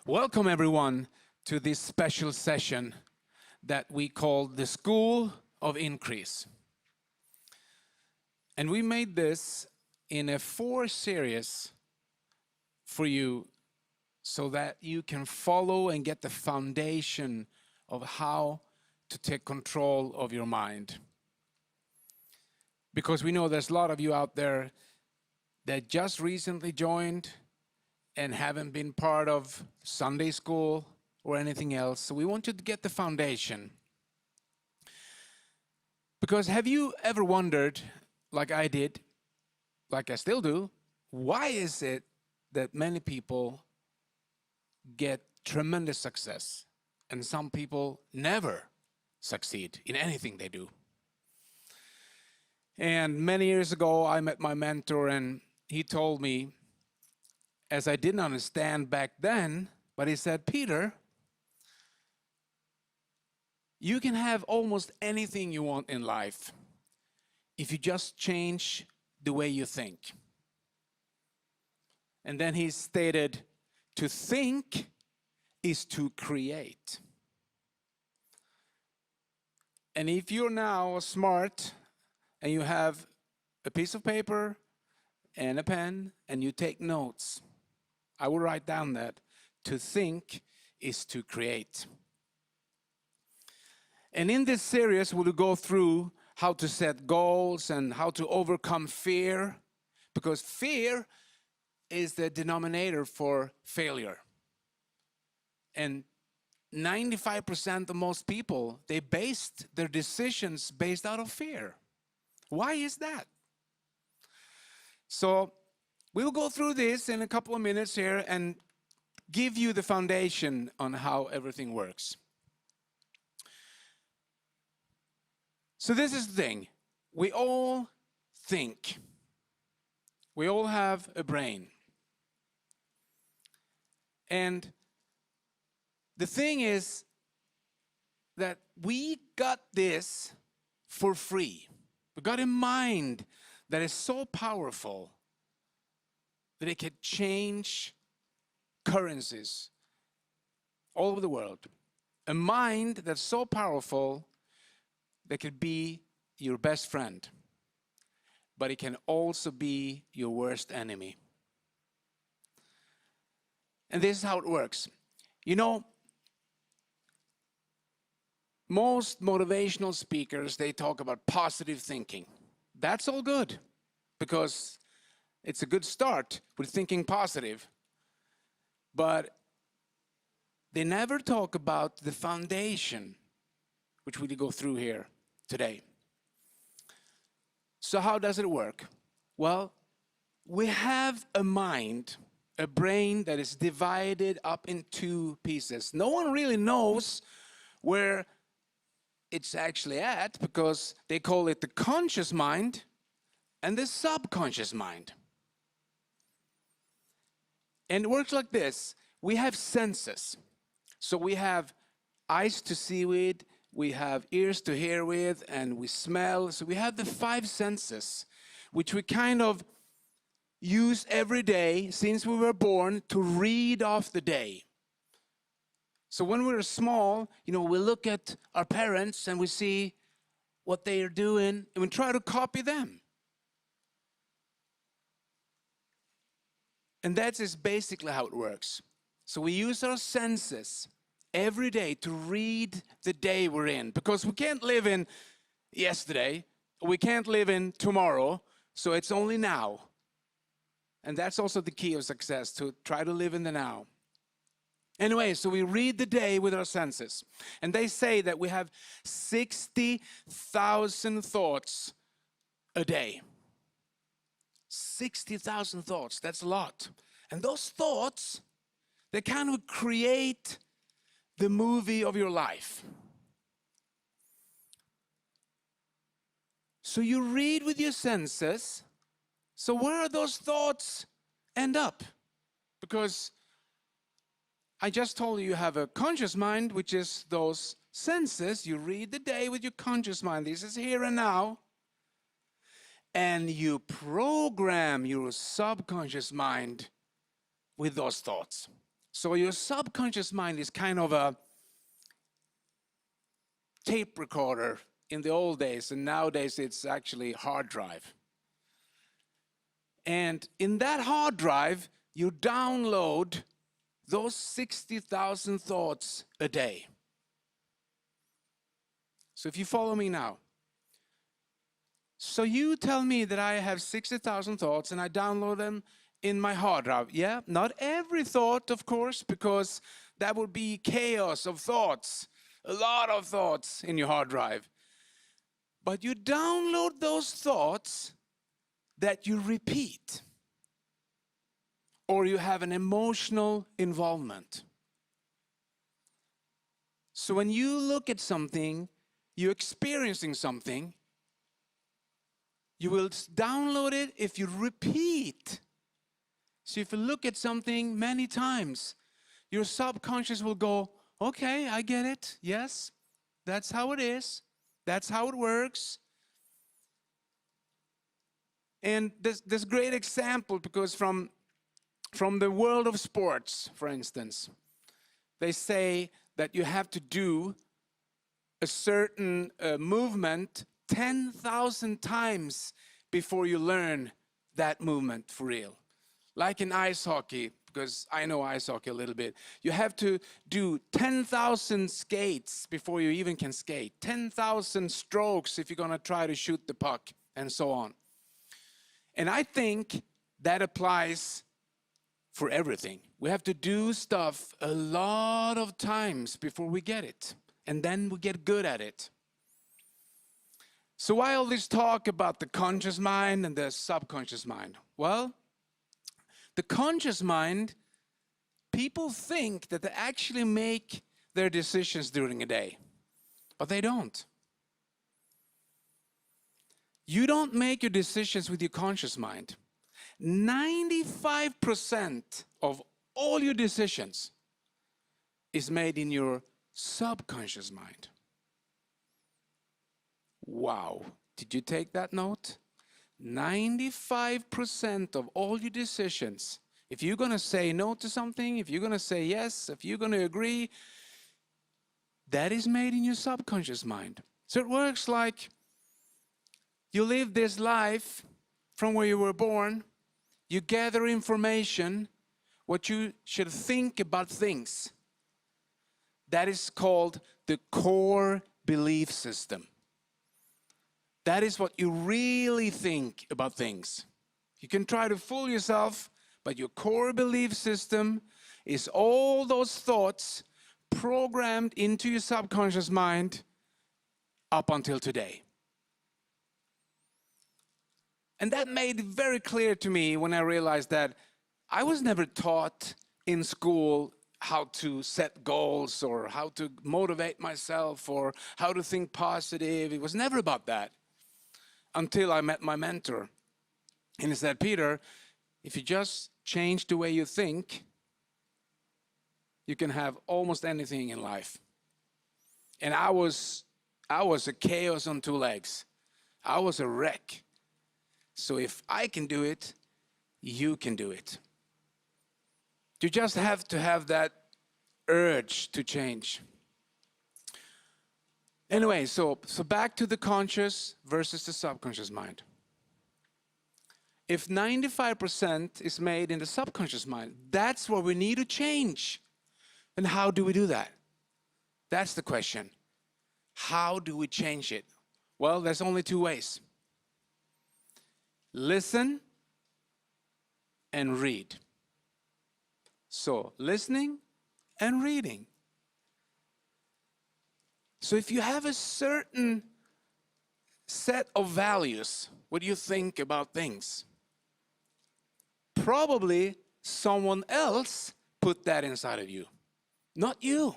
Welcome everyone to this special session that we call the School of Increase. And we made this in a 4 series for you so that you can follow and get the foundation of how to take control of your mind. Because we know there's a lot of you out there that just recently joined and haven't been part of Sunday school or anything else. So we want you to get the foundation. Because have you ever wondered, like I did, like I still do, why is it that many people get tremendous success and some people never succeed in anything they do? And many years ago, I met my mentor and he told me, as I didn't understand back then, but he said, Peter, you can have almost anything you want in life if you just change the way you think. And then he stated, to think is to create. And if you're now smart and you have a piece of paper and a pen and you take notes, I will write down that to think is to create. And in this series, we'll go through how to set goals and how to overcome fear, because fear is the denominator for failure. And 95% of most people, they based their decisions based out of fear. Why is that? So we'll go through this in a couple of minutes here and give you the foundation on how everything works. So this is the thing. We all think. We all have a brain. And the thing is that we got this for free. We got a mind that is so powerful that it can change currencies all over the world. A mind that's so powerful that could be your best friend, but it can also be your worst enemy. And this is how it works. You know, most motivational speakers, they talk about positive thinking. That's all good, because it's a good start with thinking positive. But they never talk about the foundation, which we'll go through here today. So how does it work? Well, we have a mind, a brain that is divided up in 2 pieces. No one really knows where it's actually at, because they call it the conscious mind and the subconscious mind. And it works like this. We have senses. So we have eyes to see with, we have ears to hear with, and we smell. So we have the 5 senses, which we kind of use every day since we were born to read off the day. So when we're small, we look at our parents and we see what they are doing and we try to copy them. And that is basically how it works. So we use our senses every day to read the day we're in, because we can't live in yesterday, we can't live in tomorrow, so it's only now. And that's also the key of success, to try to live in the now. Anyway, so we read the day with our senses. And they say that we have 60,000 thoughts a day. 60,000 thoughts, that's a lot. And those thoughts, they kind of create the movie of your life. So you read with your senses. So where are those thoughts end up? Because I just told you have a conscious mind, which is those senses. You read the day with your conscious mind. This is here and now. And you program your subconscious mind with those thoughts. So your subconscious mind is kind of a tape recorder in the old days, and nowadays it's actually hard drive. And in that hard drive, you download those 60,000 thoughts a day. So if you follow me now, so you tell me that I have 60,000 thoughts and I download them in my hard drive. Yeah, not every thought, of course, because that would be chaos of thoughts, a lot of thoughts in your hard drive. But you download those thoughts that you repeat, or you have an emotional involvement. So when you look at something, you're experiencing something, you will download it if you repeat. So if you look at something many times, your subconscious will go, okay, I get it. Yes, that's how it is. That's how it works. And this great example, because from the world of sports, for instance, they say that you have to do a certain movement 10,000 times before you learn that movement for real. Like in ice hockey, because I know ice hockey a little bit, you have to do 10,000 skates before you even can skate, 10,000 strokes if you're going to try to shoot the puck, and so on. And I think that applies for everything. We have to do stuff a lot of times before we get it, and then we get good at it. So why all this talk about the conscious mind and the subconscious mind? Well, the conscious mind, people think that they actually make their decisions during a day, but they don't. You don't make your decisions with your conscious mind. 95% of all your decisions is made in your subconscious mind. Wow, did you take that note? 95% of all your decisions, if you're going to say no to something, if you're going to say yes, if you're going to agree, that is made in your subconscious mind. So it works like you live this life from where you were born, you gather information, what you should think about things. That is called the core belief system. That is what you really think about things. You can try to fool yourself, but your core belief system is all those thoughts programmed into your subconscious mind up until today. And that made it very clear to me when I realized that I was never taught in school how to set goals or how to motivate myself or how to think positive. It was never about that until I met my mentor. And he said, Peter, if you just change the way you think, you can have almost anything in life. And I was a chaos on two legs. I was a wreck. So if I can do it, you can do it. You just have to have that urge to change. Anyway, so back to the conscious versus the subconscious mind. If 95% is made in the subconscious mind, that's what we need to change. And how do we do that? That's the question. How do we change it? Well, there's only two ways. Listen and read. So, listening and reading. So if you have a certain set of values, what do you think about things? Probably someone else put that inside of you, not you.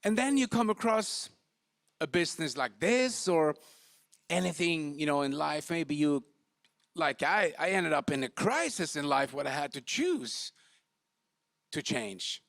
And then you come across a business like this or anything, in life. Maybe you, like I ended up in a crisis in life where I had to choose to change.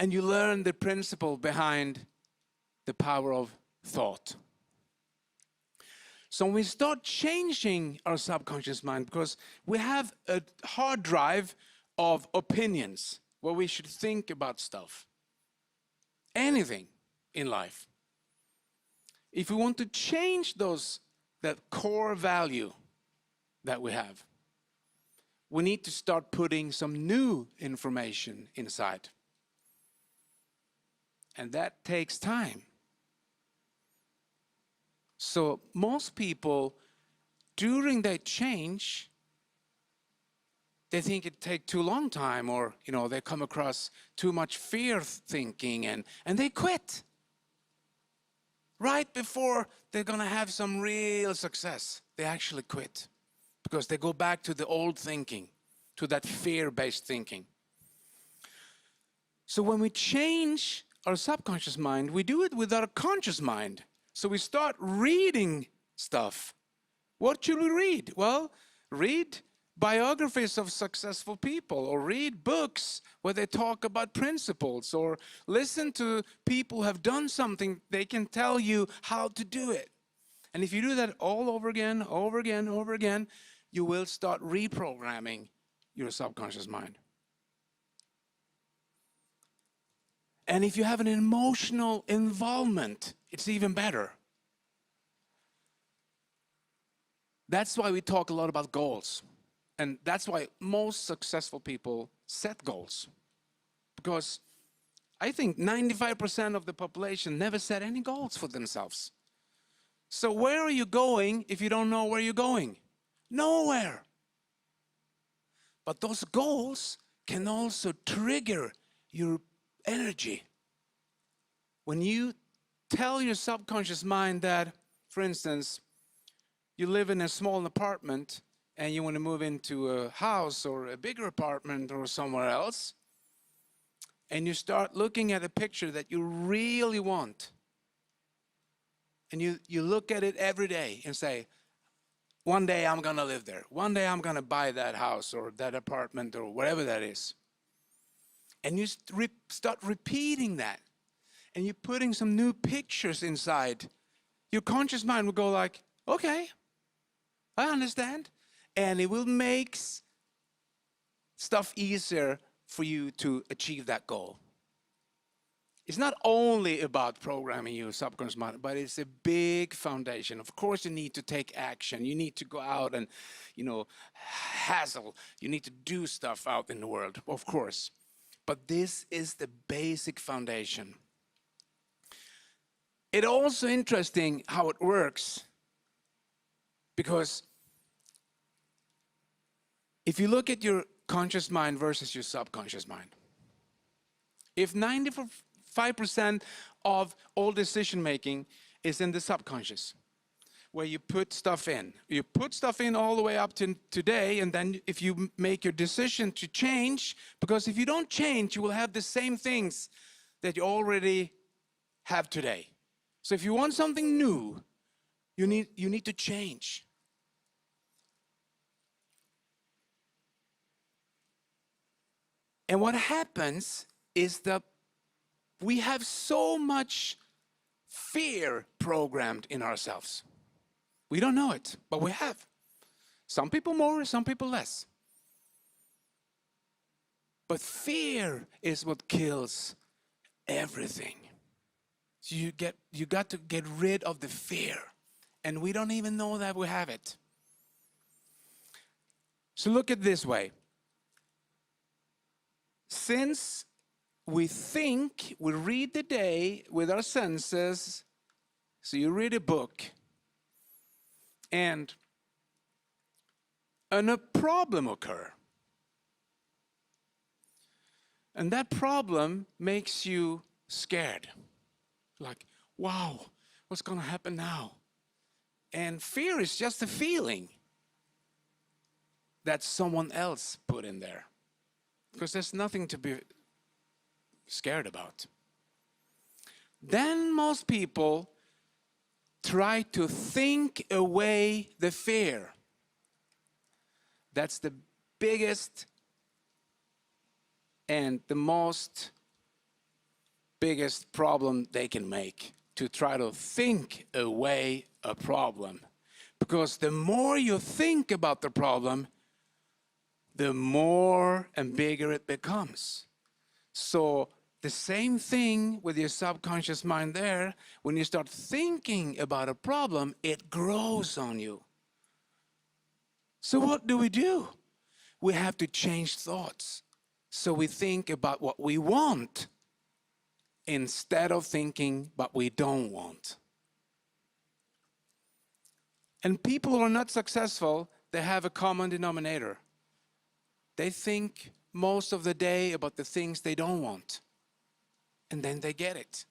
And you learn the principle behind the power of thought. So when we start changing our subconscious mind, because we have a hard drive of opinions, what we should think about stuff, anything in life. If we want to change that core value that we have, we need to start putting some new information inside. And that takes time. So most people, during their change, they think it takes too long time, or they come across too much fear thinking, and they quit. Right before they're going to have some real success, they actually quit. Because they go back to the old thinking, to that fear-based thinking. So when we change our subconscious mind, we do it with our conscious mind. So we start reading stuff. What should we read? Well, read biographies of successful people, or read books where they talk about principles, or listen to people who have done something. They can tell you how to do it. And if you do that all over again, over again, over again, you will start reprogramming your subconscious mind. And if you have an emotional involvement, it's even better. That's why we talk a lot about goals. And that's why most successful people set goals. Because I think 95% of the population never set any goals for themselves. So where are you going if you don't know where you're going? Nowhere. But those goals can also trigger your energy. When you tell your subconscious mind that, for instance, you live in a small apartment and you want to move into a house or a bigger apartment or somewhere else, and you start looking at a picture that you really want, and you look at it every day and say, one day I'm going to live there. One day I'm going to buy that house or that apartment or whatever that is. And you start repeating that. And you're putting some new pictures inside. Your conscious mind will go like, okay, I understand. And it will make stuff easier for you to achieve that goal. It's not only about programming your subconscious mind, but it's a big foundation. Of course, you need to take action. You need to go out and, hassle. You need to do stuff out in the world, of course. But this is the basic foundation. It's also interesting how it works, because if you look at your conscious mind versus your subconscious mind, if 95% of all decision making is in the subconscious, where you put stuff in. You put stuff in all the way up to today, and then if you make your decision to change, because if you don't change, you will have the same things that you already have today. So if you want something new, you need to change. And what happens is that we have so much fear programmed in ourselves. We don't know it, but we have. Some people more, some people less. But fear is what kills everything. So you got to get rid of the fear. And we don't even know that we have it. So look at it this way. Since we think, we read the day with our senses, so you read a book, and a problem occurs. And that problem makes you scared. Like, wow, what's going to happen now? And fear is just a feeling that someone else put in there. Because there's nothing to be scared about. Then most people try to think away the fear. That's the biggest and the biggest problem they can make, to try to think away a problem. Because the more you think about the problem, the more and bigger it becomes. So the same thing with your subconscious mind there, when you start thinking about a problem, it grows on you. So what do? We have to change thoughts. So we think about what we want instead of thinking what we don't want. And people who are not successful, they have a common denominator. They think most of the day about the things they don't want. And then they get it.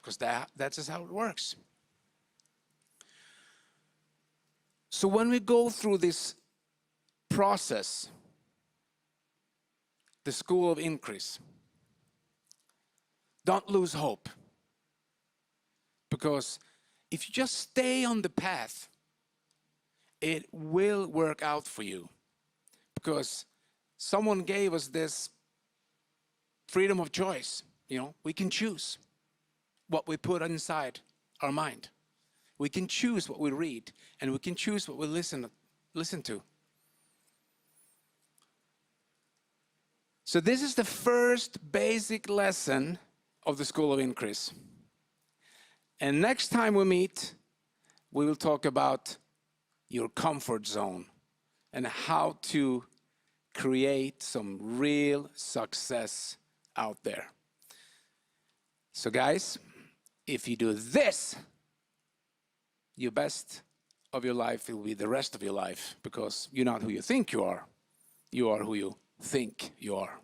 Because that's just how it works. So when we go through this process, the school of increase, don't lose hope. Because if you just stay on the path, it will work out for you. Because someone gave us this freedom of choice. You know, we can choose what we put inside our mind. We can choose what we read, and we can choose what we listen to. So this is the first basic lesson of the School of Increase. And next time we meet, we will talk about your comfort zone and how to create some real success out there. So guys, if you do this, your best of your life will be the rest of your life, because you're not who you think you are who you think you are.